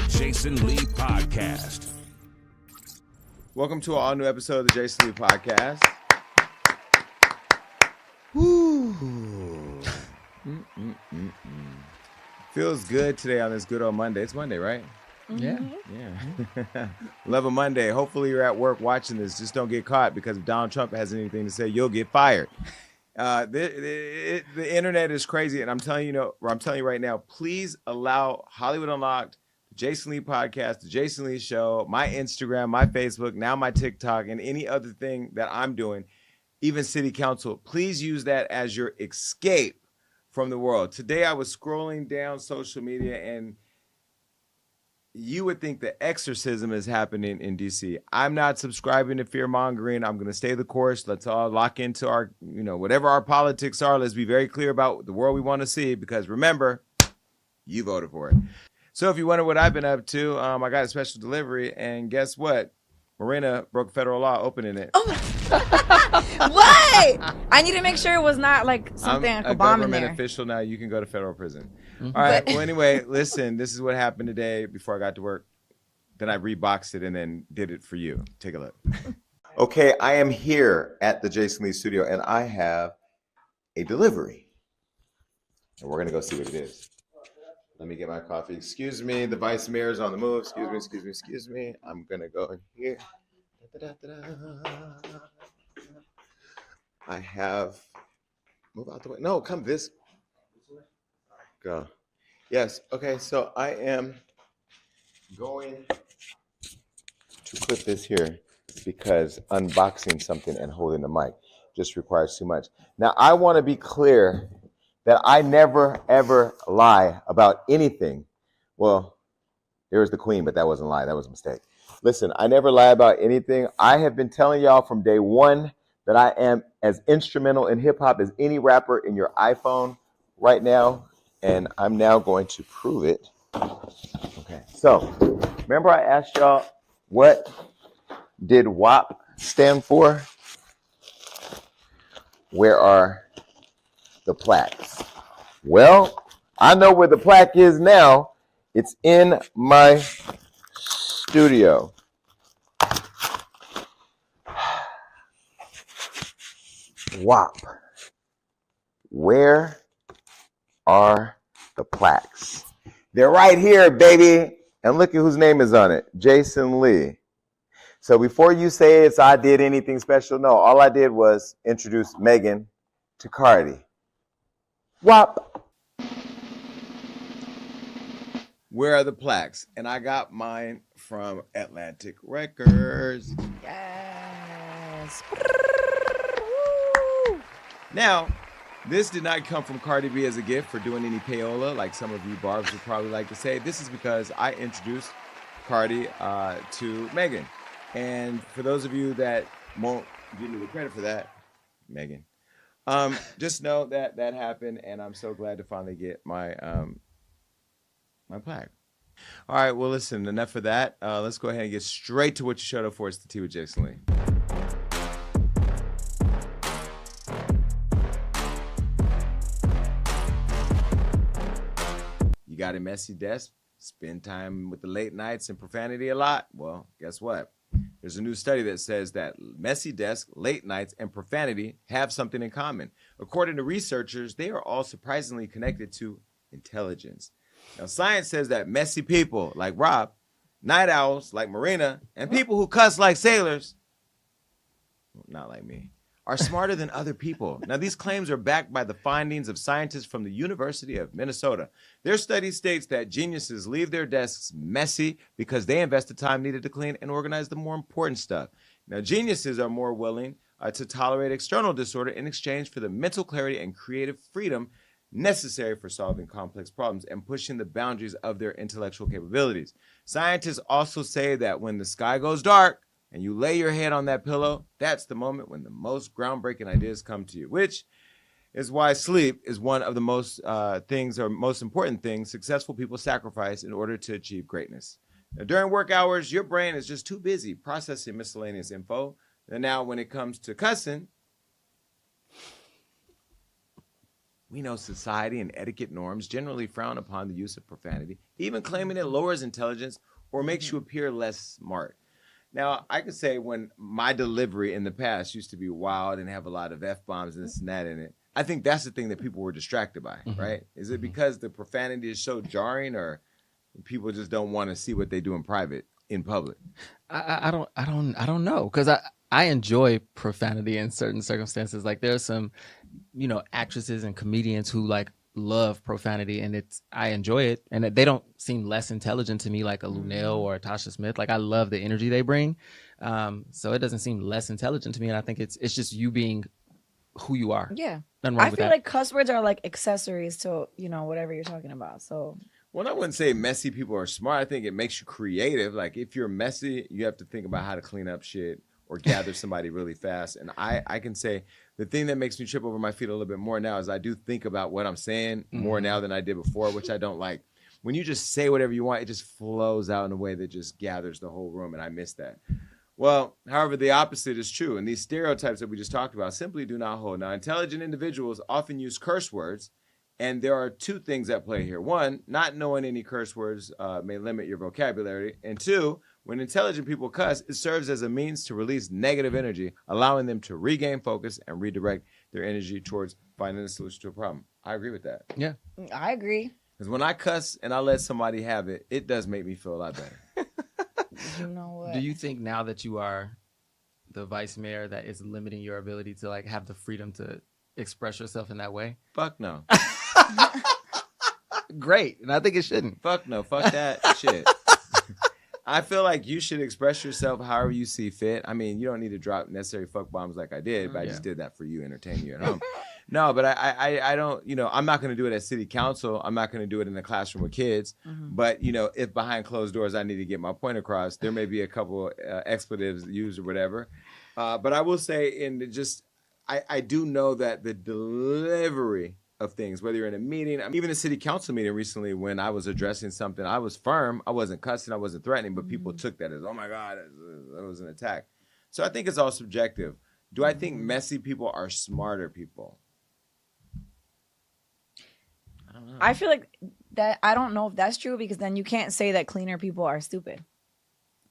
The Jason Lee Podcast. Welcome to an all-new episode of the Jason Lee Podcast. Woo. Feels good today on this good old Monday. It's Monday, right? Yeah. Yeah. Love a Monday. Hopefully you're at work watching this. Just don't get caught, because if Donald Trump has anything to say, you'll get fired. The internet is crazy, and I'm telling you right now, please allow Hollywood Unlocked, the Jason Lee Podcast, the Jason Lee Show, my Instagram, my Facebook, now my TikTok, and any other thing that I'm doing, even City Council, please use that as your escape from the world. Today I was scrolling down social media, and you would think the exorcism is happening in DC. I'm not subscribing to fear mongering. I'm going to stay the course. Let's all lock into our, whatever our politics are. Let's be very clear about the world we want to see, because remember, you voted for it. So if you wonder what I've been up to, I got a special delivery, and guess what? Marina broke federal law opening it. Oh, what? I need to make sure it was not like something I'm like a a bomb in government there. official now. You can go to federal prison. Mm-hmm. All right. Well, anyway, listen, this is what happened today before I got to work. Then I reboxed it and then did it for you. Take a look. Okay, I am here at the Jason Lee studio, and I have a delivery. And we're going to go see what it is. Let me get my coffee. Excuse me, the vice mayor's on the move. Excuse me. I'm going to go in here. I have, move out the way. No, come this. Go. Yes. Okay. So I am going to put this here because unboxing something and holding the mic just requires too much. Now, I want to be clear that I never, ever lie about anything. Well, there was the queen, but that wasn't a lie. That was a mistake. Listen, I never lie about anything. I have been telling y'all from day one that I am as instrumental in hip hop as any rapper in your iPhone right now. And I'm now going to prove it. Okay. So remember I asked y'all, what did WAP stand for? Where are the plaques? Well, I know where the plaque is now. It's in my studio. WAP. Where are the plaques? They're right here, baby. And look at whose name is on it. Jason Lee. So before you say it's I did anything special, no, all I did was introduce Megan to Cardi. WAP. Where are the plaques? And I got mine from Atlantic Records. Yes. Now, this did not come from Cardi B as a gift for doing any payola, like some of you barbs would probably like to say. This is because I introduced Cardi to Megan. And for those of you that won't give me the credit for that, Megan, just know that that happened, and I'm so glad to finally get my my plaque. All right, well, listen, enough of that. Let's go ahead and get straight to what you showed up for. It's the Tea with Jason Lee. You got a messy desk, spend time with the late nights and profanity a lot? Well, guess what? There's a new study that says that messy desk, late nights, and profanity have something in common. According to researchers, they are all surprisingly connected to intelligence. Now, science says that messy people like Rob, night owls like Marina, and people who cuss like sailors, not like me, are smarter than other people. Now, these claims are backed by the findings of scientists from the University of Minnesota. Their study states that geniuses leave their desks messy because they invest the time needed to clean and organize the more important stuff. Now, geniuses are more willing to tolerate external disorder in exchange for the mental clarity and creative freedom necessary for solving complex problems and pushing the boundaries of their intellectual capabilities. Scientists also say that when the sky goes dark and you lay your head on that pillow, that's the moment when the most groundbreaking ideas come to you, which is why sleep is one of the most most important things successful people sacrifice in order to achieve greatness. Now, during work hours, your brain is just too busy processing miscellaneous info. And now when it comes to cussing, We know society and etiquette norms generally frown upon the use of profanity, even claiming it lowers intelligence or makes you appear less smart. Now, I could say when my delivery in the past used to be wild and have a lot of F-bombs and this and that in it, I think that's the thing that people were distracted by, right? Is it because the profanity is so jarring, or people just don't want to see what they do in private in public? I don't know, because I enjoy profanity in certain circumstances. Like there's some, actresses and comedians who like love profanity, and I enjoy it, and they don't seem less intelligent to me like a Lunel or a Tasha Smith. Like I love the energy they bring, so it doesn't seem less intelligent to me. And I think it's just you being who you are. Yeah, nothing wrong I with feel that. like cuss words are like accessories to whatever you're talking about. So. Well, I wouldn't say messy people are smart. I think it makes you creative. Like if you're messy, you have to think about how to clean up shit or gather somebody really fast. And I can say the thing that makes me trip over my feet a little bit more now is I do think about what I'm saying more now than I did before, which I don't like. When you just say whatever you want, it just flows out in a way that just gathers the whole room, and I miss that. Well, however, the opposite is true, and these stereotypes that we just talked about simply do not hold. Now, intelligent individuals often use curse words, and there are two things at play here. One, not knowing any curse words may limit your vocabulary. And two, when intelligent people cuss, it serves as a means to release negative energy, allowing them to regain focus and redirect their energy towards finding a solution to a problem. I agree with that. Yeah, I agree. Because when I cuss and I let somebody have it, it does make me feel a lot better. You know what? Do you think now that you are the vice mayor that is limiting your ability to like have the freedom to express yourself in that way? Fuck no. Great, and I think it shouldn't. Fuck no. Fuck that shit. I feel like you should express yourself however you see fit. I mean, you don't need to drop necessary fuck bombs like I did, but I just did that for you, entertain you at home. No, but I don't, I'm not going to do it at city council. I'm not going to do it in the classroom with kids. But, if behind closed doors I need to get my point across, there may be a couple expletives used or whatever. But I will say I do know that the delivery of things, whether you're in a meeting, even a city council meeting recently when I was addressing something, I was firm. I wasn't cussing. I wasn't threatening, but people took that as, oh my God, that was an attack. So I think it's all subjective. Do I think messy people are smarter people? I don't know. I feel like that. I don't know if that's true, because then you can't say that cleaner people are stupid.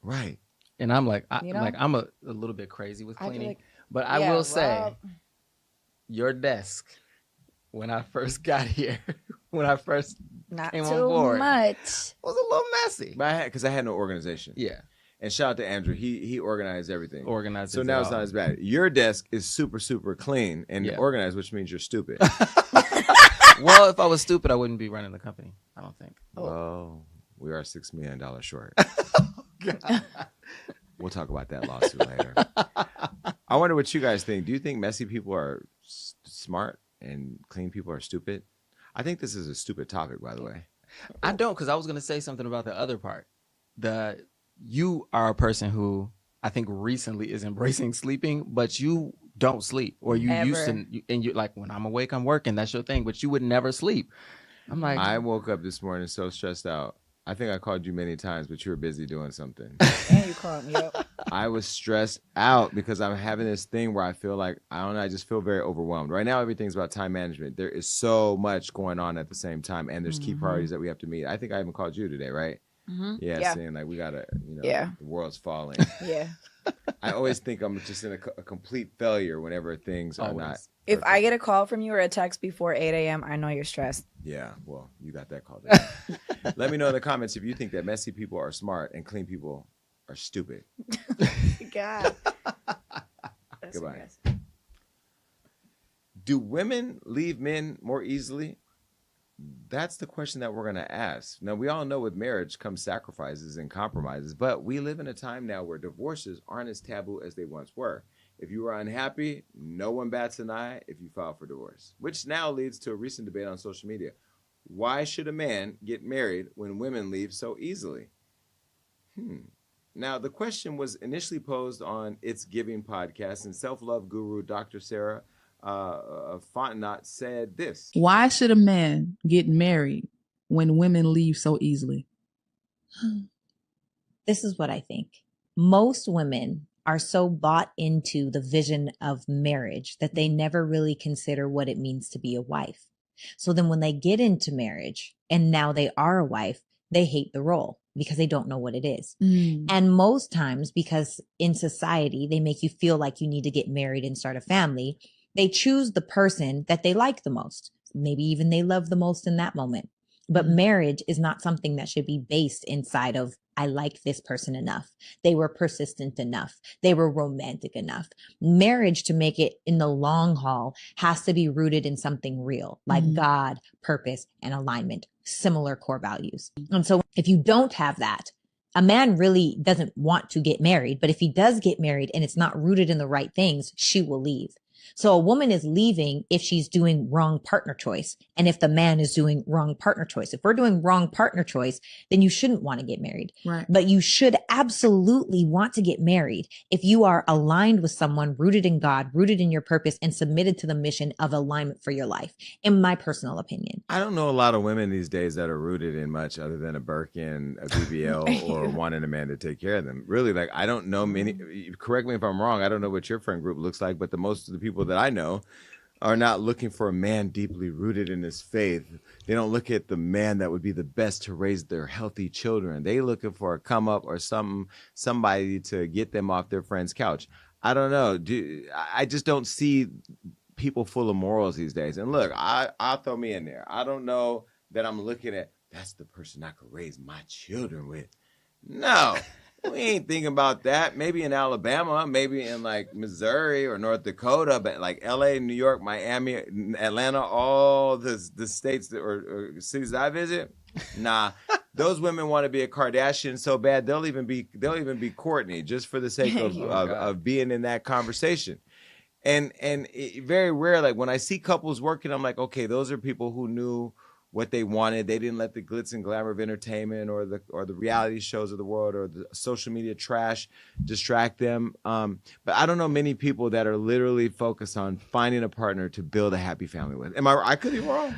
Right. And I'm like, I'm a little bit crazy with cleaning, like, but I will say, your desk, when I first got here, when I first not came too on board, much. was a little messy. But because I had no organization. Yeah. And shout out to Andrew. He organized everything. Organized. So now it's not as bad. Your desk is super, super clean and organized, which means you're stupid. Well, if I was stupid, I wouldn't be running the company, I don't think. Well, we are $6 million short. We'll talk about that lawsuit later. I wonder what you guys think. Do you think messy people are smart and clean people are stupid? I think this is a stupid topic, by the way. I don't, because I was going to say something about the other part. You are a person who I think recently is embracing sleeping, but you don't sleep, or you used to, and you like, when I'm awake, I'm working. That's your thing, but you would never sleep. I'm like, I woke up this morning so stressed out. I think I called you many times, but you were busy doing something. And you called me up. I was stressed out because I'm having this thing where I feel like, I don't know, I just feel very overwhelmed. Right now, everything's about time management. There is so much going on at the same time, and there's key priorities that we have to meet. I think I even called you today, right? Yeah, saying like we gotta, the world's falling. Yeah. I always think I'm just in a complete failure whenever things are not. If I get a call from you or a text before 8 a.m., I know you're stressed. Yeah, well, you got that call today. Let me know in the comments if you think that messy people are smart and clean people are stupid. God. Goodbye. Do women leave men more easily? That's the question that we're going to ask. Now, we all know with marriage comes sacrifices and compromises, but we live in a time now where divorces aren't as taboo as they once were. If you are unhappy, no one bats an eye if you file for divorce, which now leads to a recent debate on social media. Why should a man get married when women leave so easily? Now, the question was initially posed on It's Giving podcast, and self-love guru Dr. Sarah Fontenot said this. Why should a man get married when women leave so easily? This is what I think. Most women are so bought into the vision of marriage that they never really consider what it means to be a wife. So then when they get into marriage and now they are a wife, they hate the role because they don't know what it is. And most times, because in society, they make you feel like you need to get married and start a family, they choose the person that they like the most. Maybe even they love the most in that moment. But marriage is not something that should be based inside of, I like this person enough. They were persistent enough. They were romantic enough. Marriage, to make it in the long haul, has to be rooted in something real, like God, purpose, and alignment, similar core values. And so if you don't have that, a man really doesn't want to get married, but if he does get married and it's not rooted in the right things, she will leave. So a woman is leaving if she's doing wrong partner choice. And if the man is doing wrong partner choice, if we're doing wrong partner choice, then you shouldn't want to get married. Right. But you should absolutely want to get married if you are aligned with someone rooted in God, rooted in your purpose, and submitted to the mission of alignment for your life, in my personal opinion. I don't know a lot of women these days that are rooted in much other than a Birkin, a BBL, or wanting a man to take care of them. Really, like, I don't know many, correct me if I'm wrong, I don't know what your friend group looks like, but the most of the people that I know are not looking for a man deeply rooted in his faith. They don't look at the man that would be the best to raise their healthy children. They looking for a come up or somebody to get them off their friend's couch. I don't know. I just don't see people full of morals these days. And look, I'll throw me in there. I don't know that I'm looking at, that's the person I could raise my children with. No. We ain't thinking about that. Maybe in Alabama, maybe in like Missouri or North Dakota, but like LA, New York, Miami, Atlanta, all the states that, or cities that I visit. Nah, those women want to be a Kardashian so bad they'll even be Courtney just for the sake of being in that conversation. And very rare, like when I see couples working, I'm like, okay, those are people who knew what they wanted. They didn't let the glitz and glamour of entertainment or the reality shows of the world or the social media trash distract them. But I don't know many people that are literally focused on finding a partner to build a happy family with. I could be wrong.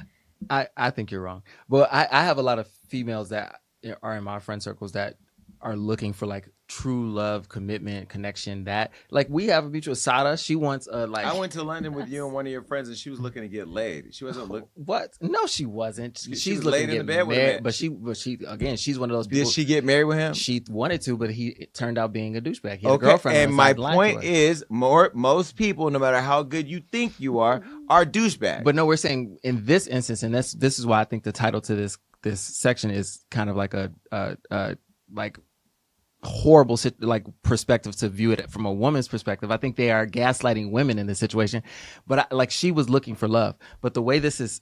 I think you're wrong. Well, I have a lot of females that are in my friend circles that are looking for like true love, commitment, connection. That like we have a mutual Sada. She wants like. I went to London with you and one of your friends, and she was looking to get laid. She wasn't looking. What? No, she wasn't. She's looking laid to in get the bed married, with him. but she again, she's one of those people. Did she get married with him? She wanted to, but it turned out being a douchebag. He had a Okay, girlfriend. and my point is, most people, no matter how good you think you are douchebags. But no, we're saying in this instance, and this is why I think the title to this section is kind of like a like horrible like perspective to view it from a woman's perspective. I think they are gaslighting women in this situation, but like she was looking for love, but the way this is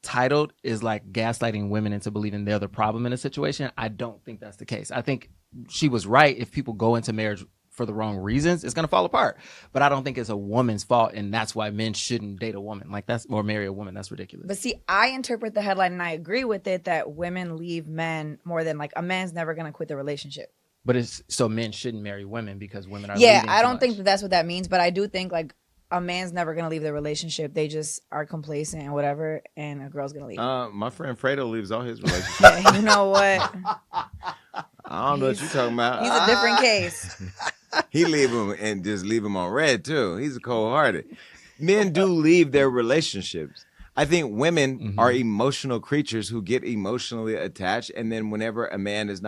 titled is like gaslighting women into believing they're the problem in a situation. I don't think that's the case. I think she was right. If people go into marriage for the wrong reasons, it's going to fall apart, but I don't think it's a woman's fault, and that's why men shouldn't date a woman like that's or marry a woman. That's ridiculous. But see, I interpret the headline and I agree with it that women leave men more than like a man's never going to quit the relationship. But it's so men shouldn't marry women because women are yeah, leaving I too don't much. think that's what that means, but I do think like a man's never gonna leave the relationship. They just are complacent and whatever, and a girl's gonna leave. My friend Fredo leaves all his relationships. Yeah, you know what? I don't know what you're talking about. He's a different case. He leave him and just leave him on red too. He's cold-hearted. Men do leave their relationships. I think women are emotional creatures who get emotionally attached, and then whenever a man does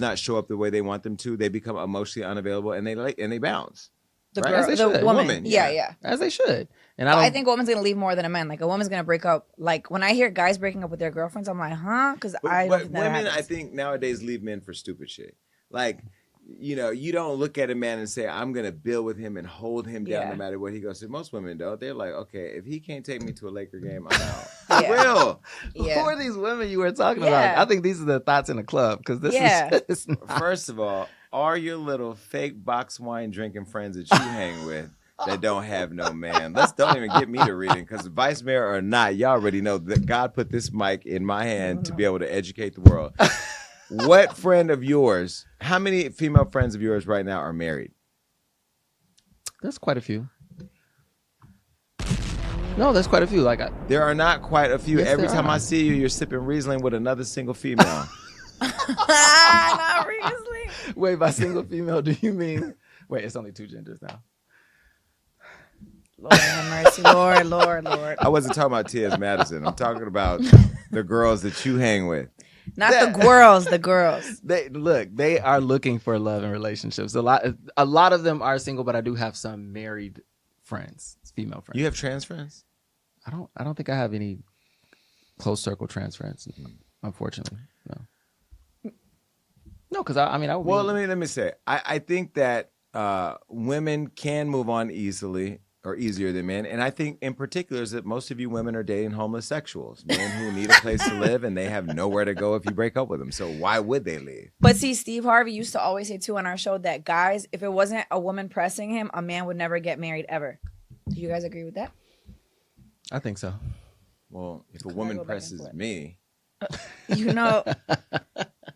not show up the way they want them to, they become emotionally unavailable and they bounce. The Right? girl, As they the should. woman. Yeah, Yeah. yeah. As they should. And I think a woman's gonna leave more than a man. Like a woman's gonna break up. Like when I hear guys breaking up with their girlfriends, I'm like, huh? Because I don't But think that women, happens. I think nowadays leave men for stupid shit. Like, you know, you don't look at a man and say, I'm going to build with him and hold him down no matter what he goes to. Most women don't. They're like, okay, if he can't take me to a Laker game, I'm out. For real. Yeah. Who are these women you were talking about? I think these are the thoughts in the club because this is not. First of all, are your little fake box wine drinking friends that you hang with that don't have no man? Don't even get me to reading, because vice mayor or not, y'all already know that God put this mic in my hand to be able to educate the world. What friend of yours, how many female friends of yours right now are married? There's quite a few. No, there's quite a few. There are not quite a few. Yes, Every there time are. I see you, you're sipping Riesling with another single female. Not Riesling. Wait, by single female, do you mean? Wait, it's only two genders now. Lord have mercy. Lord. I wasn't talking about T.S. Madison. I'm talking about the girls that you hang with. Not the girls, the girls. They are looking for love and relationships. A lot of them are single, but I do have some married friends, female friends. You have trans friends? I don't think I have any close circle trans friends, unfortunately. No, because I would. Well, let me say, I think that women can move on easily or easier than men, and I think in particular is that most of you women are dating homeless sexuals, men who need a place to live and they have nowhere to go if you break up with them. So why would they leave? But see, Steve Harvey used to always say too on our show that guys, if it wasn't a woman pressing him, a man would never get married ever. Do you guys agree with that? I think so. Well, if a woman presses me,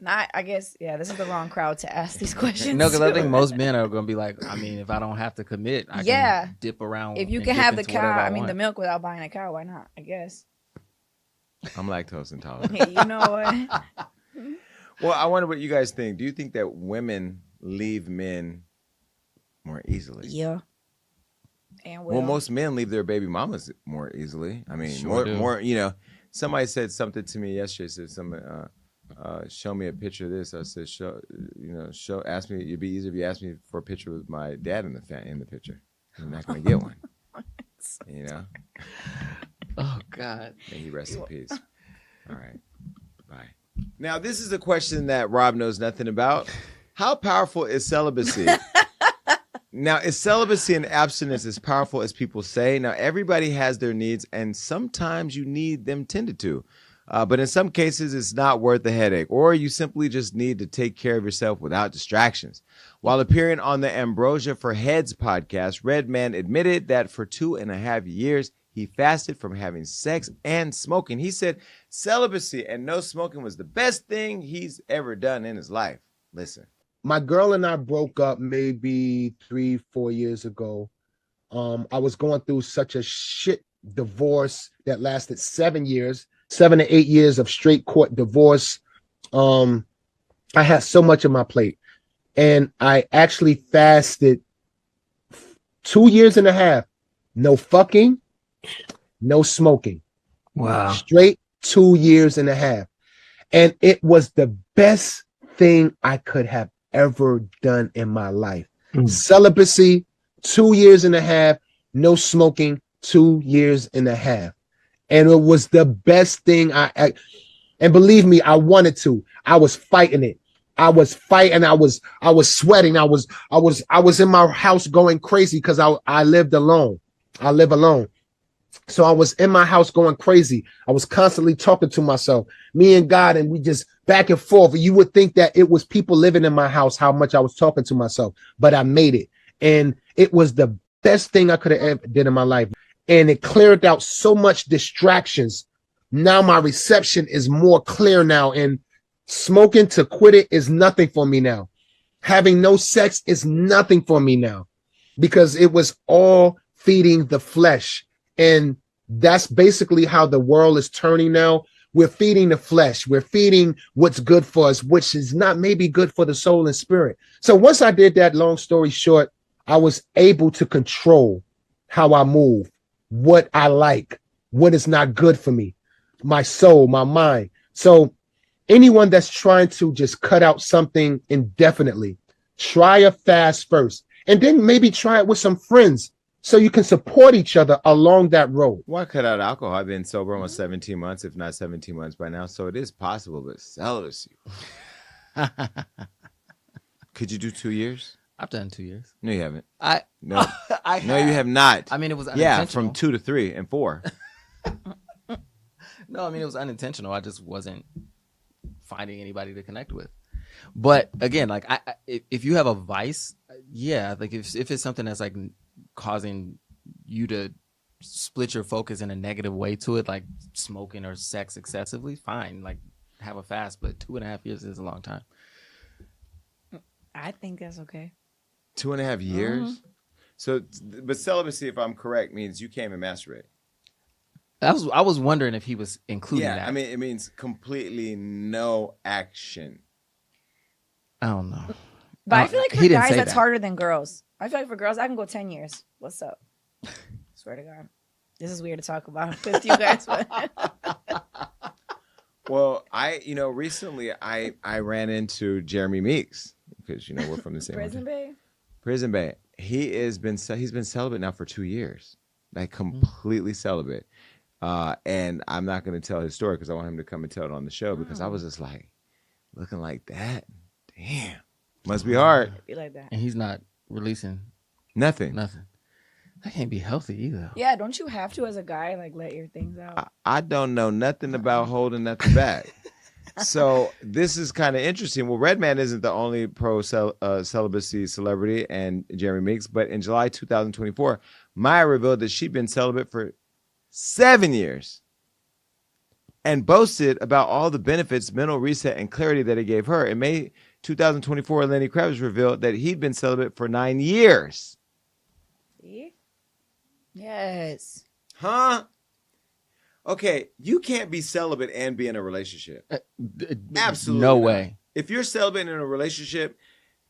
I guess, this is the wrong crowd to ask these questions. No, because I think most men are going to be like, I mean, if I don't have to commit, I can dip around. If you can have the cow, the milk without buying a cow, why not? I guess. I'm lactose intolerant. You know what? Well, I wonder what you guys think. Do you think that women leave men more easily? Yeah. And well, most men leave their baby mamas more easily. I mean, sure more. You know, somebody said something to me yesterday. Said something. Show me a picture of this. I said, show. Ask me. It'd be easier if you asked me for a picture with my dad in the picture. I'm not gonna get one. You know. Oh God. May he rest in peace. All right. Bye. Now, this is a question that Rob knows nothing about. How powerful is celibacy? Now, is celibacy and abstinence as powerful as people say? Now, everybody has their needs, and sometimes you need them tended to. But in some cases, it's not worth the headache, or you simply just need to take care of yourself without distractions. While appearing on the Ambrosia for Heads podcast, Redman admitted that for 2.5 years, he fasted from having sex and smoking. He said celibacy and no smoking was the best thing he's ever done in his life. Listen. My girl and I broke up maybe 3-4 years ago. I was going through such a shit divorce that lasted 7 years, 7 to 8 years of straight court divorce. I had so much on my plate, and I actually fasted 2.5 years. No fucking, no smoking. Wow. Straight 2.5 years. And it was the best thing I could have ever done in my life. Celibacy, 2.5 years, no smoking, 2.5 years. And it was the best thing and believe me, I wanted to. I was fighting it. I was fighting. I was sweating. I was in my house going crazy because I lived alone. I live alone. So I was in my house going crazy. I was constantly talking to myself, me and God, and we just back and forth. You would think that it was people living in my house, how much I was talking to myself, but I made it. And it was the best thing I could have ever did in my life. And it cleared out so much distractions. Now my reception is more clear now, and smoking to quit it is nothing for me now. Having no sex is nothing for me now, because it was all feeding the flesh. And that's basically how the world is turning now. We're feeding the flesh. We're feeding what's good for us, which is not maybe good for the soul and spirit. So once I did that, long story short, I was able to control how I move, what I like, what is not good for me, my soul, my mind. So anyone that's trying to just cut out something indefinitely, try a fast first, and then maybe try it with some friends, so you can support each other along that road. Why cut out alcohol? I've been sober almost 17 months, if not 17 months by now. So it is possible, but celibacy. Could you do 2 years? I've done 2 years. No, you haven't. No, No, you have not. I mean, it was unintentional. Yeah, from 2 to 3 and 4. No, I mean, it was unintentional. I just wasn't finding anybody to connect with. But again, like if you have a vice, yeah, like if it's something that's like causing you to split your focus in a negative way to it, like smoking or sex excessively, fine, like have a fast, but 2.5 years is a long time. I think that's okay. 2.5 years? Mm-hmm. So, but celibacy, if I'm correct, means you can't even masturbate. I was wondering if he was including that. I mean, it means completely no action. I don't know. But I feel like for guys, that's harder than girls. I feel like for girls, I can go 10 years. What's up? swear to God. This is weird to talk about with you guys. But Well, recently I ran into Jeremy Meeks because we're from the same Prison Bay. Prison Bay. He's been celibate now for 2 years, like completely celibate. And I'm not going to tell his story because I want him to come and tell it on the show because I was just like, looking like that, damn, must be hard. Be like that. And he's not releasing Nothing. That can't be healthy either. Yeah, don't you have to as a guy like let your things out? I don't know nothing about holding nothing back. So this is kind of interesting. Well, Redman isn't the only celibacy celebrity and Jeremy Meeks, but in July 2024, Maya revealed that she'd been celibate for 7 years and boasted about all the benefits, mental reset, and clarity that it gave her. In May 2024, Lenny Kravitz revealed that he'd been celibate for 9 years. See? Yes. Huh? Okay, you can't be celibate and be in a relationship. Absolutely No not. way. If you're celibate in a relationship,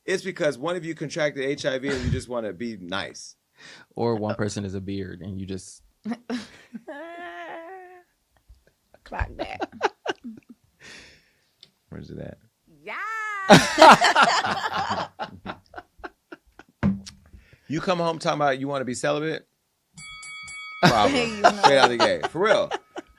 it's because one of you contracted HIV and you just want to be nice. Or one person is a beard and you just... Clock that. Where's it at? Yeah. You come home talking about you want to be celibate? Problem. You know. Straight out the gate. For real.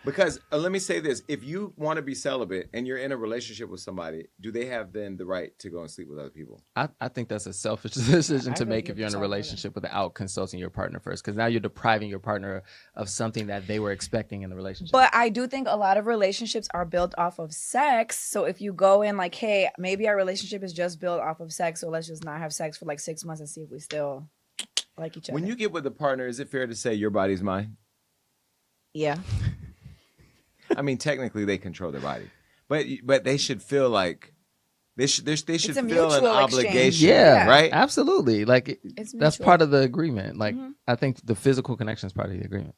Because let me say this. If you want to be celibate and you're in a relationship with somebody, do they have then the right to go and sleep with other people? I think that's a selfish decision to think make you if you're in a talk about relationship without consulting your partner first. Because now you're depriving your partner of something that they were expecting in the relationship. But I do think a lot of relationships are built off of sex. So if you go in like, hey, maybe our relationship is just built off of sex, so let's just not have sex for like 6 months and see if we still like each other. When you get with a partner, is it fair to say your body's mine? Yeah. I mean, technically they control their body, but they should feel like they should a feel an mutual exchange. obligation. yeah, right. Absolutely. Like It's that's mutual. part of the agreement. Like Mhm. I think the physical connection is part of the agreement.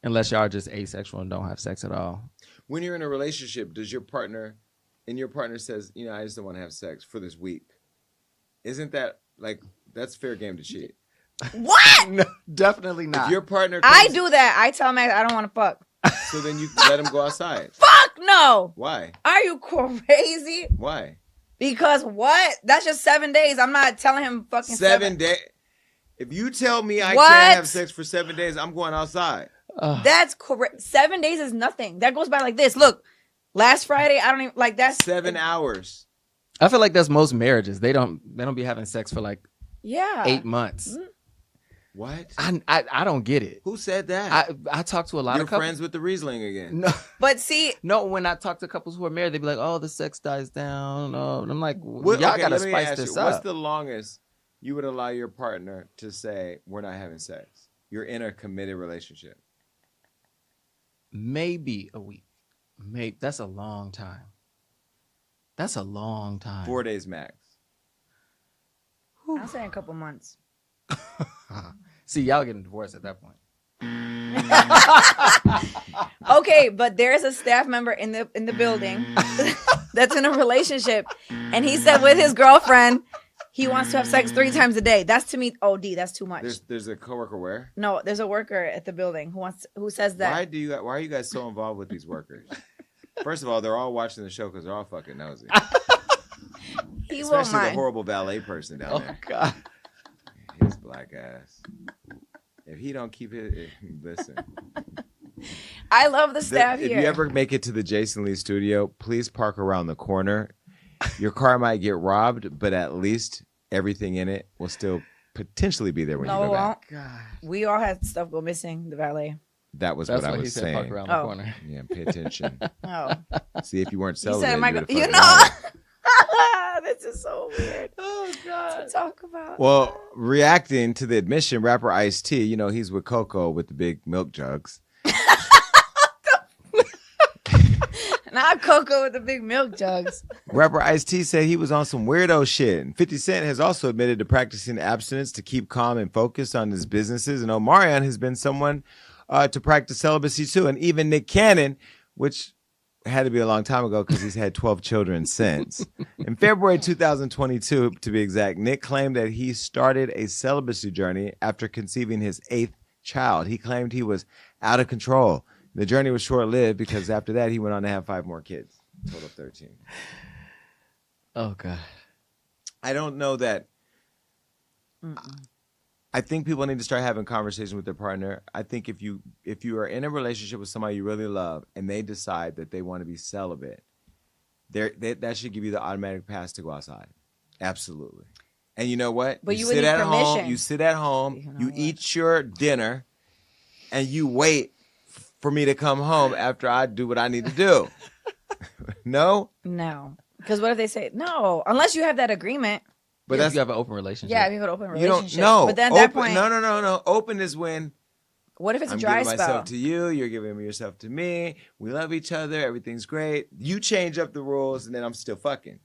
Unless y'all are just asexual and don't have sex at all. When you're in a relationship, does your partner says, I just don't want to have sex for this week? Isn't that like that's fair game to cheat? What? No, definitely If your partner, I comes- do that. I tell Max I don't want to fuck. so then you let him go outside. Fuck no. Why? Are you crazy? Why? Because what? That's just 7 days. I'm not telling him fucking 7 days. If you tell me I What? can't have sex for 7 days, I'm going outside. That's correct. 7 days is nothing. That goes by like this. Look, last Friday, I don't even like that's 7 hours. I feel like that's most marriages. They don't be having sex for like Yeah. 8 months. What? I don't get it. Who said that? I talk to a lot You're of couples. friends with the Riesling again. No, But see, no. When I talk to couples who are married, they be like, "Oh, the sex dies down." Oh, and I'm like, What- "Y'all okay, gotta let me spice ask this you, up." What's the longest you would allow your partner to say, we're not having sex? You're in a committed relationship. Maybe a week. Maybe that's a long time. That's a long time. 4 days max. I'm saying a couple months. See, y'all getting divorced at that point. Okay, but there's a staff member in the building that's in a relationship, and he said with his girlfriend, he wants to have sex 3 times a day. That's to me OD. That's too much. There's a coworker where? No, there's a worker at the building who says that. Why are you guys so involved with these workers? First of all, they're all watching the show because they're all fucking nosy. He won't Especially the mind. horrible valet person down there. God. His black ass. If he don't keep it, listen. I love the staff If here. you ever make it to the Jason Lee studio, please park around the corner. Your car might get robbed, but at least everything in it will still potentially be there when No, you it go back. won't. God. We all had stuff go missing. The valet. That was That's what I what he was said. Park saying. around the Oh. corner. Yeah, pay attention. Oh, See, if you weren't he celibate, said, you would've you fucking know, known. this is so weird. Oh To talk about. Well, reacting to the admission, rapper Ice-T, he's with Coco with the big milk jugs. Not Coco with the big milk jugs. Rapper Ice-T said he was on some weirdo shit. And 50 Cent has also admitted to practicing abstinence to keep calm and focused on his businesses. And Omarion has been someone to practice celibacy too. And even Nick Cannon, which had to be a long time ago because he's had 12 children since. In February 2022, to be exact, Nick claimed that he started a celibacy journey after conceiving his 8th child. He claimed he was out of control. The journey was short-lived because after that, he went on to have 5 more kids, total of 13. Oh, God. I don't know that. I think people need to start having conversations with their partner. I think if you are in a relationship with somebody you really love and they decide that they want to be celibate, that should give you the automatic pass to go outside. Absolutely. And you know what? But you sit would need at home. permission. You sit at home. You eat your dinner, and you wait for me to come home after I do what I need to do. No? No. Because what if they say no? Unless you have that agreement. But If that's you have an open relationship. Yeah, if you have an open you relationship. don't. No. But then at open, that point, no. Open is when what if it's a I'm dry giving spell? myself to you. You're giving yourself to me. We love each other. Everything's great. You change up the rules, and then I'm still fucking.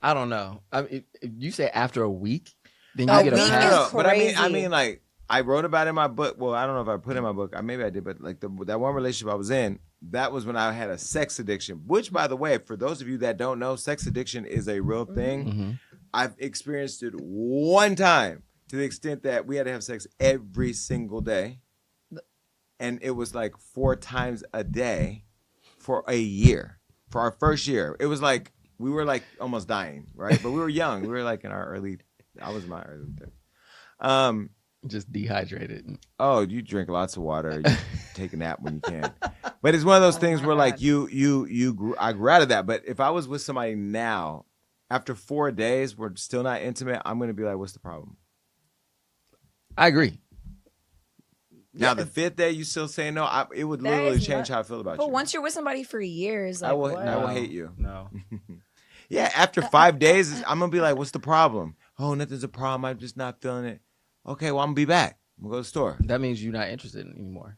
I don't know. I mean, if you say after a week, then A you get a week pass. is But I mean, crazy. like I wrote about it in my book. Well, I don't know if I put it in my book. Maybe I did, but like that one relationship I was in, that was when I had a sex addiction. Which, by the way, for those of you that don't know, sex addiction is a real thing. Mm-hmm. I've experienced it one time to the extent that we had to have sex every single day. And it was like 4 times a day for a year. For our first year. It was like, we were like almost dying, right? But we were young. We were like in our I was in my early 30s. Just dehydrated. Oh, you drink lots of water. You take a nap when you can. But it's one of those things where like I grew out of that. But if I was with somebody now, after 4 days, we're still not intimate, I'm going to be like, what's the problem? I agree. Now, the 5th day, you still say no, it would That literally is change how I feel about you. But once you're with somebody for years, like, I will what? hate you. No. Yeah, after 5 days, I'm going to be like, what's the problem? Oh, nothing's a problem. I'm just not feeling it. Okay, well, I'm going to be back. I'm going to go to the store. That means you're not interested anymore.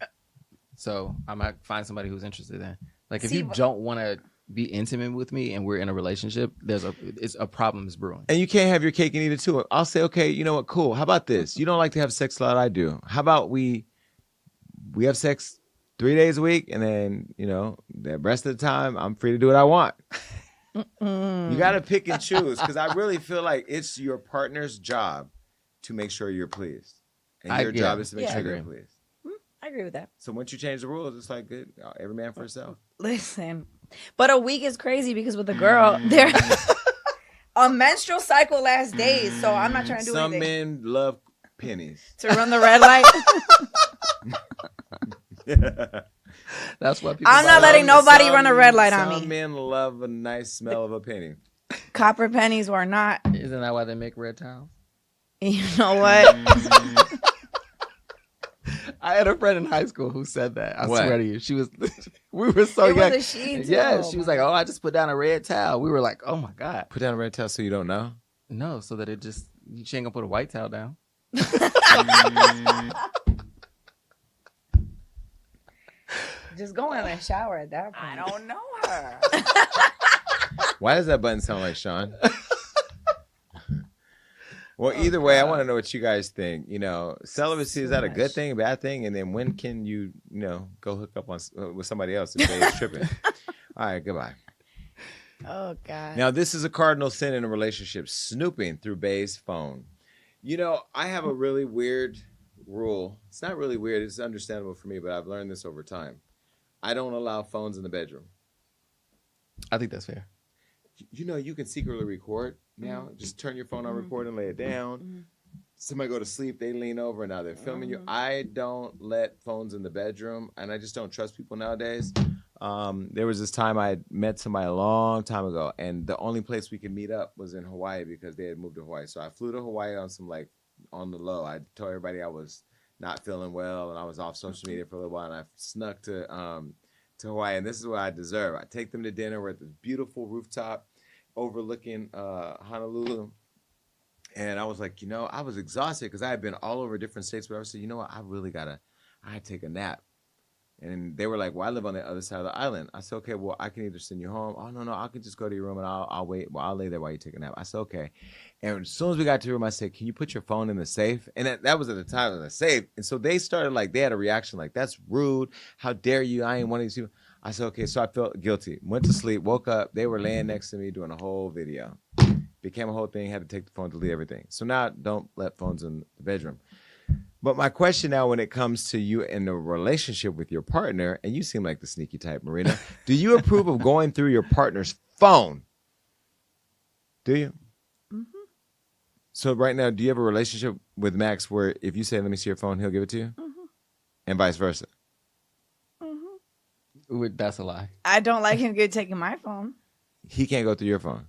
So I might find somebody who's interested in. Like if See, you don't want to be intimate with me and we're in a relationship, it's a problem is brewing. And you can't have your cake and eat it too. I'll say, okay, you know what? Cool. How about this? You don't like to have sex a lot. I do. How about we have sex 3 days a week, and then the rest of the time I'm free to do what I want. You got to pick and choose because I really feel like it's your partner's job to make sure you're pleased, and your job is to make sure they're pleased. I agree with that. So once you change the rules, it's like good. Every man for himself. Listen, but a week is crazy because with a girl, there a menstrual cycle lasts days. So I'm not trying to do Some anything. men love pennies. To run the red light. That's what people. I'm not letting nobody run a red light on Some me. men love a nice smell of a penny. Copper pennies or not. Isn't that why they make red towels? You know what? I had a friend in high school who said that. I What? swear to you, she was. We were so It was young. a she, too. Yeah, she was like, "Oh, I just put down a red towel." We were like, "Oh my god, Put down a red towel so you don't know. no!" So that she ain't gonna put a white towel down. Just go in the shower at that point. I don't know her. Why does that button sound like Sean? Well, either way, I want to know what you guys think. Celibacy, is that a good thing, bad thing? And then when can you, go hook up with somebody else if they're tripping? All right, goodbye. Oh, God. Now, this is a cardinal sin in a relationship, snooping through Bay's phone. I have a really weird rule. It's not really weird. It's understandable for me, but I've learned this over time. I don't allow phones in the bedroom. I think that's fair. You can secretly record now. Just turn your phone on record and lay it down. Somebody go to sleep, they lean over, and now they're filming you. I don't let phones in the bedroom, and I just don't trust people nowadays. There was this time I had met somebody a long time ago, and the only place we could meet up was in Hawaii because they had moved to Hawaii. So I flew to Hawaii on on the low. I told everybody I was not feeling well, and I was off social media for a little while, and I snuck to Hawaii, and this is what I deserve. I take them to dinner. We're at this beautiful rooftop overlooking Honolulu, and I was like, I was exhausted because I had been all over different states, but I said, what, I had to take a nap. And they were like, well, I live on the other side of the island. I said, okay, well, I can either send you home. Oh, no, I can just go to your room and I'll wait. Well, I'll lay there while you take a nap. I said, okay. And as soon as we got to the room, I said, can you put your phone in the safe? And that was at the time of the safe. And so they started they had a reaction like, that's rude. How dare you? I ain't one of these people. I said, okay. So I felt guilty. Went to sleep, woke up. They were laying next to me doing a whole video. Became a whole thing. Had to take the phone, delete everything. So now don't let phones in the bedroom. But my question now, when it comes to you in a relationship with your partner, and you seem like the sneaky type, Marina, do you approve of going through your partner's phone? Do you? Mm-hmm. So right now, do you have a relationship with Max where if you say, let me see your phone, he'll give it to you? Mm-hmm. And vice versa? Mm-hmm. That's a lie. I don't like him taking my phone. He can't go through your phone.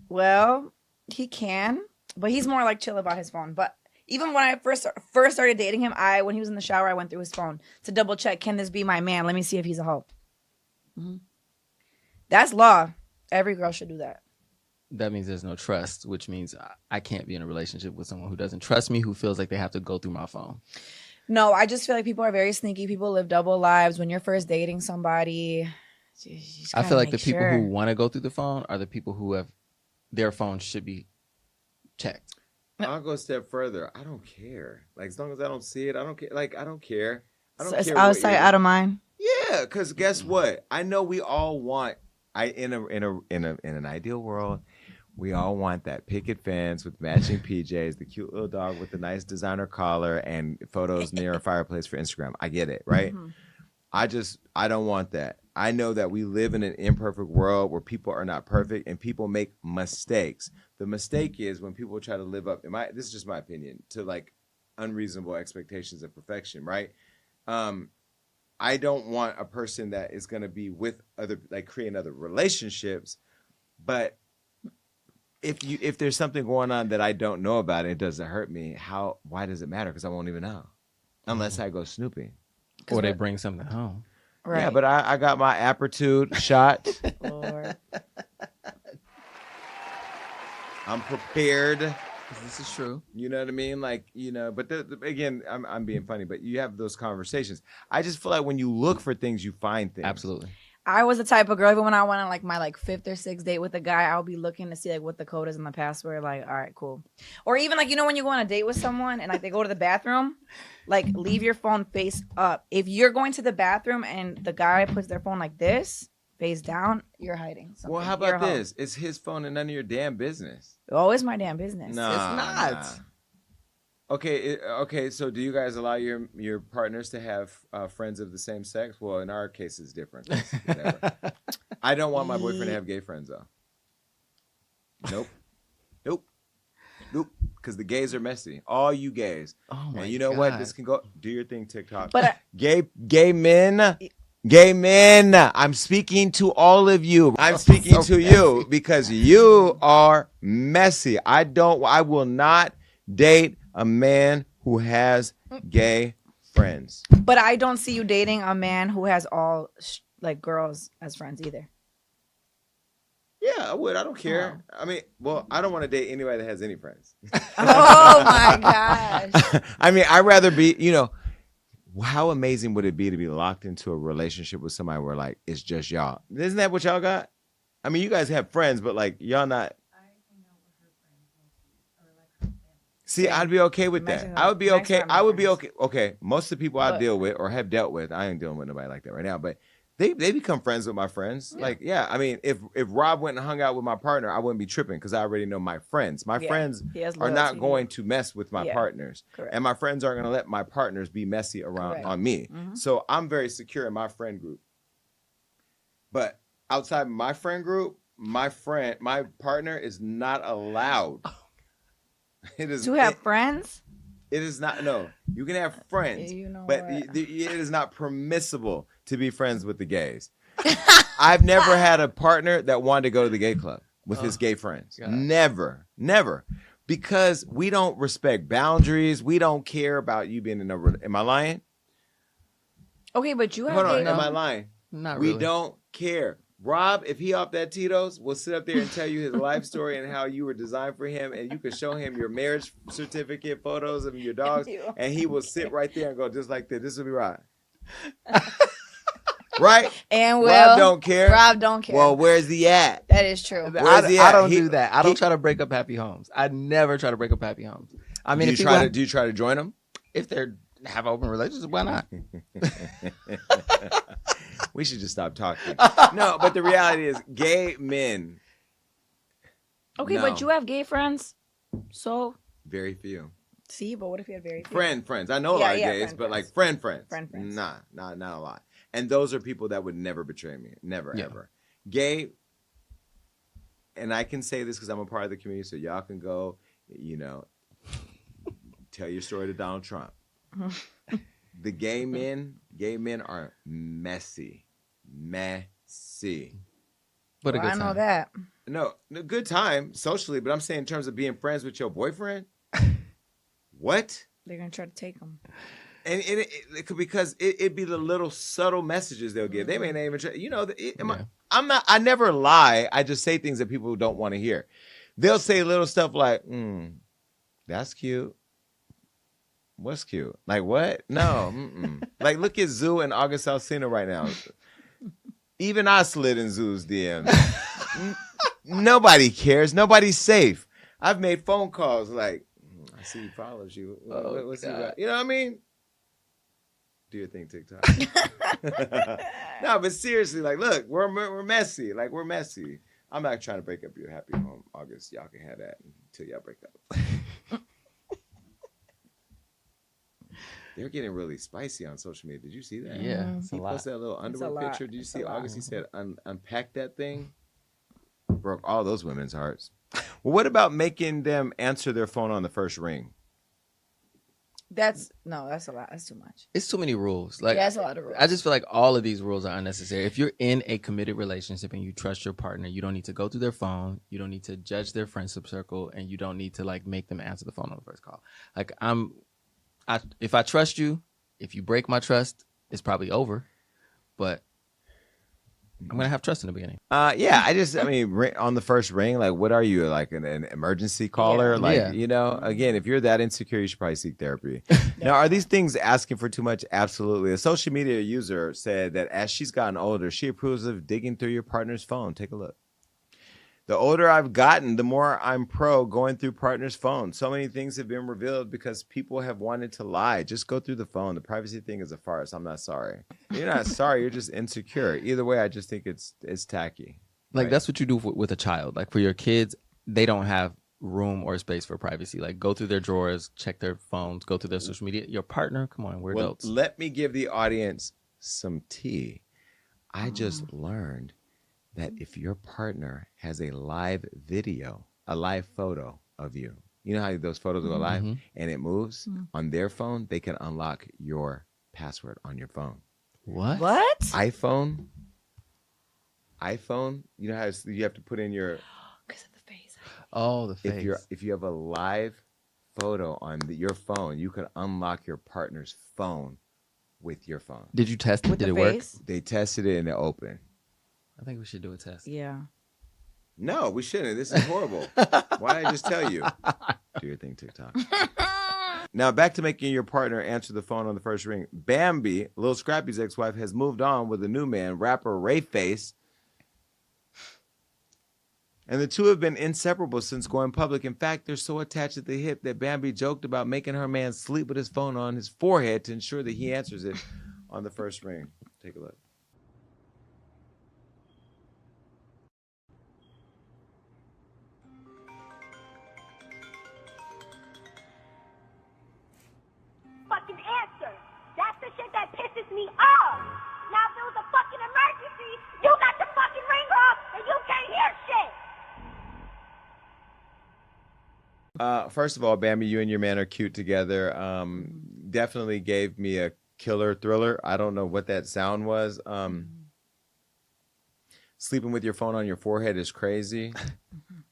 Well, he can, but he's more like chill about his phone. But even when I first started dating him, when he was in the shower, I went through his phone to double check, can this be my man? Let me see if he's a hoe. Mm-hmm. That's law. Every girl should do that. That means there's no trust, which means I can't be in a relationship with someone who doesn't trust me, who feels like they have to go through my phone. No, I just feel like people are very sneaky. People live double lives. When you're first dating somebody, I feel like the people who want to go through the phone are the people who have their phone should be checked. I'll go a step further. I don't care. Like, as long as I don't see it, I don't care. Like, I don't care. I don't so it's care out of sight, out of mind. Yeah, because guess what? I know we all want. In an ideal world, we all want that picket fence with matching PJs, the cute little dog with the nice designer collar, and photos near a fireplace for Instagram. I get it, right? Mm-hmm. I don't want that. I know that we live in an imperfect world where people are not perfect and people make mistakes. The mistake is when people try to live up, this is just my opinion, to like unreasonable expectations of perfection, right? I don't want a person that is going to be with other, like creating other relationships. But if there's something going on that I don't know about, it doesn't hurt me. Why does it matter? Because I won't even know unless I go snooping. Or they bring something home. Right. Yeah, but I got my aptitude shot. Lord. I'm prepared. This is true. You know what I mean? Like, but again, I'm being funny, but you have those conversations. I just feel like when you look for things, you find things. Absolutely. I was the type of girl, even when I went on like my like 5th or 6th date with a guy, I'll be looking to see like what the code is in the password. Like, all right, cool. Or even like, when you go on a date with someone and like they go to the bathroom, like leave your phone face up. If you're going to the bathroom and the guy puts their phone like this, face down, you're hiding something. Well, how about this? It's his phone and none of your damn business. Oh, it's my damn business. No, it's not. Nah. Okay. So, do you guys allow your partners to have friends of the same sex? Well, in our case, it's different. Whatever. I don't want my boyfriend to have gay friends, though. Nope. Because the gays are messy. All you gays. Oh my and you know God. what? This can go. Do your thing, TikTok. But gay men. Gay men, I'm speaking to all of you. I'm speaking to you because you are messy. I will not date a man who has gay friends. But I don't see you dating a man who has all like girls as friends either. Yeah, I would. I don't care. I mean, I don't want to date anybody that has any friends. Oh my gosh. I mean, I'd rather be, how amazing would it be to be locked into a relationship with somebody where like it's just y'all? Isn't that what y'all got? I mean, you guys have friends, but like y'all not. See, I'd be okay with that. I would be okay. I would be okay. Okay, most of the people I deal with or have dealt with, I ain't dealing with nobody like that right now, but they become friends with my friends. Yeah. Like, yeah, I mean, if Rob went and hung out with my partner, I wouldn't be tripping because I already know my friends. My friends are not going to mess with my partners. Correct. And my friends aren't going to let my partners be messy around on me. Mm-hmm. So I'm very secure in my friend group. But outside my friend group, my partner is not allowed. It is to have friends? It is not. No, you can have friends, but it is not permissible to be friends with the gays. I've never had a partner that wanted to go to the gay club with his gay friends. God. Never. Because we don't respect boundaries. We don't care about you being in a. Am I lying? Okay, but you have. Hold on. Am I lying? Not really. We don't care. Rob, if he off that Tito's, will sit up there and tell you his life story and how you were designed for him, and you can show him your marriage certificate, photos of your dogs, and he will sit right there and go just like this. This will be right. Right? And Rob don't care. Rob don't care. Well, where's he at? That is true. Where's he at? I don't do that. I don't try to break up happy homes. I never try to break up happy homes. I mean, do you try to join them? If they have open relationships, why not? We should just stop talking. No, but the reality is gay men. Okay, but you have gay friends, so. Very few. See, but what if you had very few? Friends. I know a lot of gays, but like friends. Friends. Nah, not a lot. And those are people that would never betray me. Never, ever. Gay, and I can say this because I'm a part of the community, so y'all can go, tell your story to Donald Trump. The gay men are messy. But a good I time. know that. No, good time socially, but I'm saying in terms of being friends with your boyfriend. What? They're gonna try to take them. And it could, because it'd be the little subtle messages they'll give. They may not even try. I never lie. I just say things that people don't want to hear. They'll say little stuff like, that's cute. What's cute? Like what? No. Like look at Zoo and August Alsina right now. Even I slid in Zoo's DMs. Nobody cares. Nobody's safe. I've made phone calls like, I see he follows you. What's he about? You know what I mean? Do your thing, TikTok. No, but seriously, like, look, we're messy. Like, we're messy. I'm not trying to break up your happy home, August. Y'all can have that until y'all break up. They're getting really spicy on social media. Did you see that? Yeah, He posted that little underwear picture. Did you see August? He said, unpack that thing. Broke all those women's hearts. Well, what about making them answer their phone on the first ring? That's a lot. That's too much. It's too many rules. Like, that's a lot of rules. I just feel like all of these rules are unnecessary. If you're in a committed relationship and you trust your partner, you don't need to go through their phone. You don't need to judge their friendship circle, and you don't need to like make them answer the phone on the first call. Like if I trust you, if you break my trust, it's probably over. But I'm gonna have trust in the beginning. Yeah, I mean, on the first ring, like, what are you, like an emergency caller? Yeah. Like, Yeah. Again, if you're that insecure, you should probably seek therapy. Now, are these things asking for too much? Absolutely. A social media user said that as she's gotten older, she approves of digging through your partner's phone. Take a look. The older I've gotten, the more I'm pro going through partner's phone. So many things have been revealed because people have wanted to lie. Just go through the phone. The privacy thing is a farce. I'm not sorry. You're not sorry. You're just insecure. Either way, I just think it's tacky. Like, right? That's what you do with a child. Like, for your kids, they don't have room or space for privacy. Like, go through their drawers, check their phones, go through their social media. Your partner, come on, we're adults. Let me give the audience some tea. I just learned that if your partner has a live video, a live photo of you, you know how those photos go live and it moves on their phone, they can unlock your password on your phone. What? iPhone, you know how you have to put in your... Because of the face. Oh, the face. If you have a live photo on your phone, you can unlock your partner's phone with your phone. Did you test it? Did it work? They tested it and it opened. I think we should do a test. Yeah. No, we shouldn't. This is horrible. Why did I just tell you? Do your thing, TikTok. Now, back to making your partner answer the phone on the first ring. Bambi, Lil Scrappy's ex-wife, has moved on with a new man, rapper Rayface. And the two have been inseparable since going public. In fact, they're so attached at the hip that Bambi joked about making her man sleep with his phone on his forehead to ensure that he answers it on the first ring. Take a look. Fucking answer. That's the shit that pisses me off. Now, if it was a fucking emergency, you got the fucking ring off and you can't hear shit. First of all, Bambi, you and your man are cute together. Definitely gave me a killer thriller. I don't know what that sound was. Sleeping with your phone on your forehead is crazy.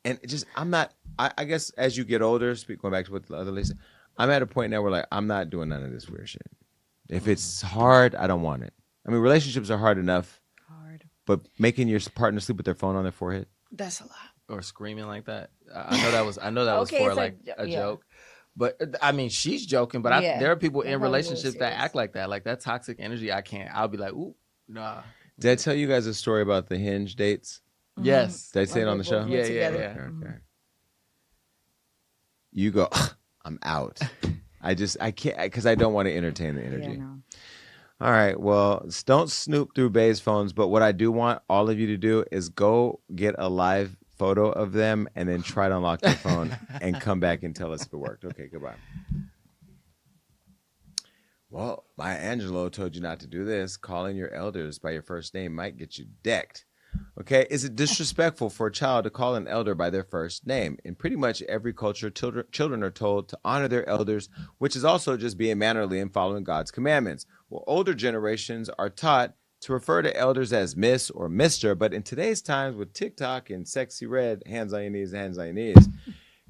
And it just, I guess as you get older, going back to what the other lady said, I'm at a point now where like, I'm not doing none of this weird shit. If it's hard, I don't want it. I mean, relationships are hard enough. But making your partner sleep with their phone on their forehead? That's a lot. Or screaming like that. I know that was Okay, for it's like a joke. But I mean, she's joking. But there are people in relationships that act like that. Like that toxic energy. I'll be like, ooh, nah. Did I tell you guys a story about the Hinge dates? Yes. Did I say it on the show? Yeah. Okay. You go, I'm out. I can't, because I don't want to entertain the energy. Yeah, no. All right. Well, don't snoop through Bay's phones. But what I do want all of you to do is go get a live photo of them and then try to unlock their phone and come back and tell us if it worked. Okay, goodbye. Well, Maya Angelou told you not to do this. Calling your elders by your first name might get you decked. Okay, is it disrespectful for a child to call an elder by their first name? In pretty much every culture, children are told to honor their elders, which is also just being mannerly and following God's commandments. Well, older generations are taught to refer to elders as Miss or Mr., but in today's times with TikTok and Sexy Red, hands on your knees, hands on your knees,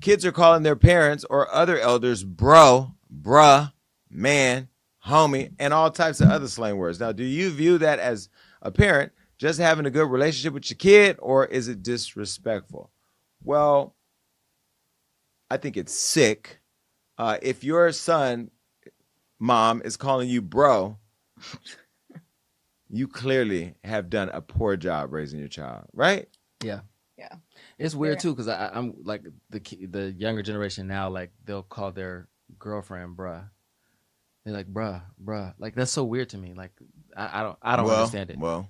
kids are calling their parents or other elders bro, bruh, man, homie, and all types of other slang words. Now, do you view that as a parent just having a good relationship with your kid, or is it disrespectful? Well, I think it's sick. If your son, mom, is calling you bro, you clearly have done a poor job raising your child, right? Yeah. Yeah. It's weird too, because I'm like the younger generation now, like they'll call their girlfriend bruh. They're like bruh. Like that's so weird to me. Like I don't understand it. Well,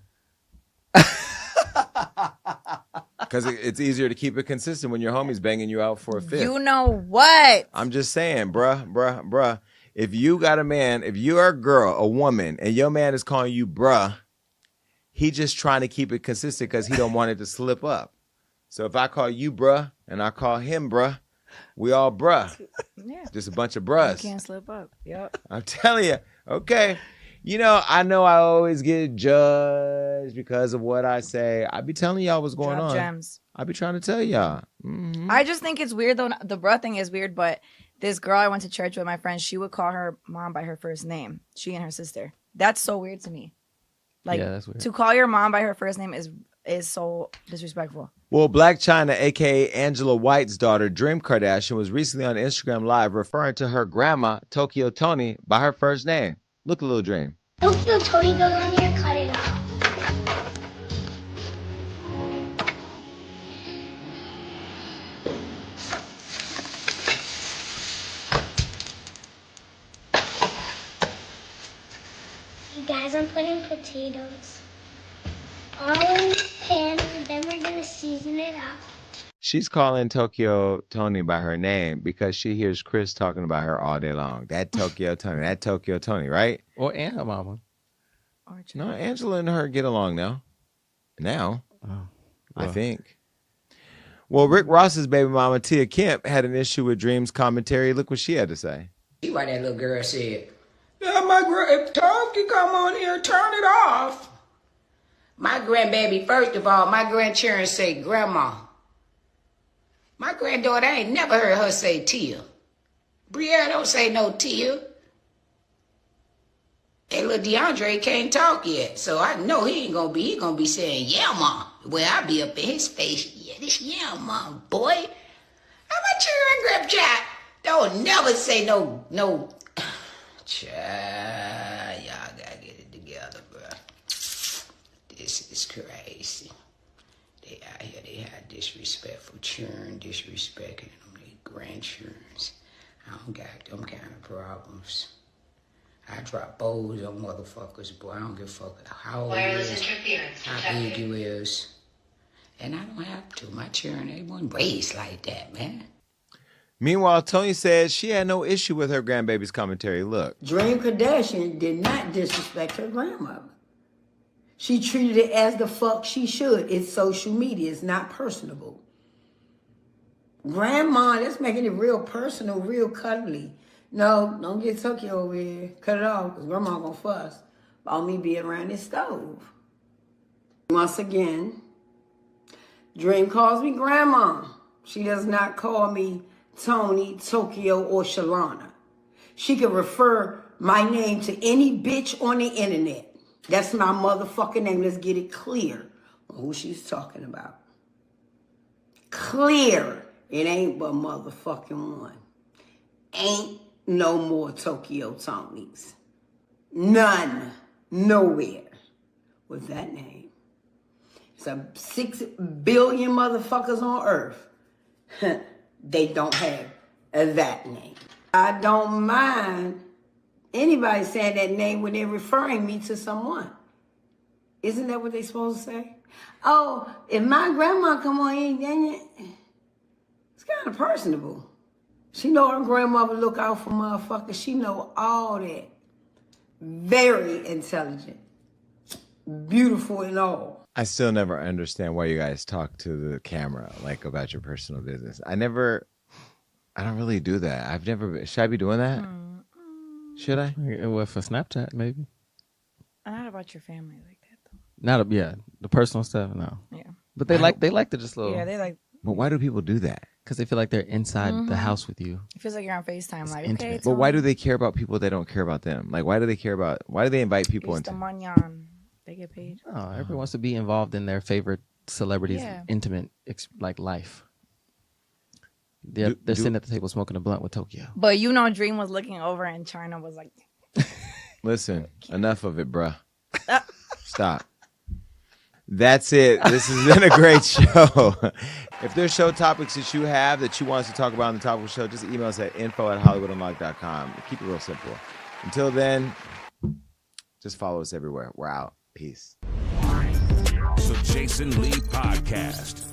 because it's easier to keep it consistent when your homie's banging you out for a fifth. You know what? I'm just saying, bruh. If you got a man, if you're a girl, a woman, and your man is calling you bruh, he just trying to keep it consistent because he don't want it to slip up. So if I call you bruh and I call him bruh, we all bruh. Yeah. Just a bunch of bruhs. You can't slip up. Yep. I'm telling you. Okay. I know I always get judged because of what I say. I be telling y'all what's going Drop on. gems. I be trying to tell y'all. Mm-hmm. I just think it's weird though. The bruh thing is weird, but this girl I went to church with, my friend, she would call her mom by her first name. She and her sister. That's so weird to me. Like, yeah, that's weird. to call your mom by her first name is so disrespectful. Well, Black China, a.k.a. Angela White's daughter, Dream Kardashian, was recently on Instagram Live referring to her grandma, Tokyo Toni, by her first name. Look, little Dream. Tokyo Toni goes on here, cut it off. You guys, I'm putting potatoes all in the pan, and then we're gonna season it up. She's calling Tokyo Toni by her name because she hears Chris talking about her all day long. That Tokyo Toni, right? Or and her mama. No, Angela and her get along now. Oh, I think. Well, Rick Ross's baby mama, Tia Kemp, had an issue with Dream's commentary. Look what she had to say. See why that little girl said, "Yeah, my if Tom can come on here, turn it off." My grandbaby, first of all, my grandchildren say grandma. My granddaughter, I ain't never heard her say Tia. Brielle don't say no Tia. And little DeAndre can't talk yet, so I know he gonna be saying, "Yeah, mom." Well, I'll be up in his face, "Yeah, this yeah, mom, boy." How about you, grandchild? Don't never say no. Child, y'all gotta get it together, bro. This is crazy. They out here, they have disrespectful children, disrespecting them, they grandchildren. I don't got them kind of problems. I drop bowls on motherfuckers, boy. I don't give a fuck how old you is, how big you is. And I don't have to. My children, they weren't raised like that, man. Meanwhile, Toni said she had no issue with her grandbaby's commentary. Look. Dream Kardashian did not disrespect her grandmother. She treated it as the fuck she should. It's social media. It's not personable. Grandma, that's making it real personal, real cuddly. No, don't get Tokyo over here. Cut it off, because grandma gonna fuss about me being around this stove. Once again, Dream calls me grandma. She does not call me Toni, Tokyo, or Shalana. She can refer my name to any bitch on the internet. That's my motherfucking name. Let's get it clear on who she's talking about. Clear. It ain't but motherfucking one. Ain't no more Tokyo Tonis. None. Nowhere with that name. It's a 6 billion motherfuckers on earth. They don't have that name. I don't mind anybody saying that name when they're referring me to someone. Isn't that what they're supposed to say? Oh, if my grandma come on here, then it's kind of personable. She know her grandmother look out for motherfuckers. She know all that. very intelligent, beautiful and all. I still never understand why you guys talk to the camera like about your personal business. I don't really do that. I've never. Should I be doing that? Should I? Well, for Snapchat, maybe. Not about your family like that though. The personal stuff, no. Yeah. But they like to just little. Yeah, they like. But why do people do that? Because they feel like they're inside the house with you. It feels like you're on FaceTime. It's Like, intimate. okay. But why do they care about people that don't care about them? Like, why do they care about? Why do they invite people It's the into? manyan. They get paid. Oh, everyone wants to be involved in their favorite celebrities' Yeah. intimate life. They're sitting at the table smoking a blunt with Tokyo. But Dream was looking over and China was like, Listen, enough of it, bruh. Stop. That's it. This has been a great show. If there's show topics that you have that you want us to talk about on the top of the show, just email us at info@HollywoodUnlocked.com. Keep it real simple. Until then, just follow us everywhere. We're out. Peace. The Jason Lee Podcast.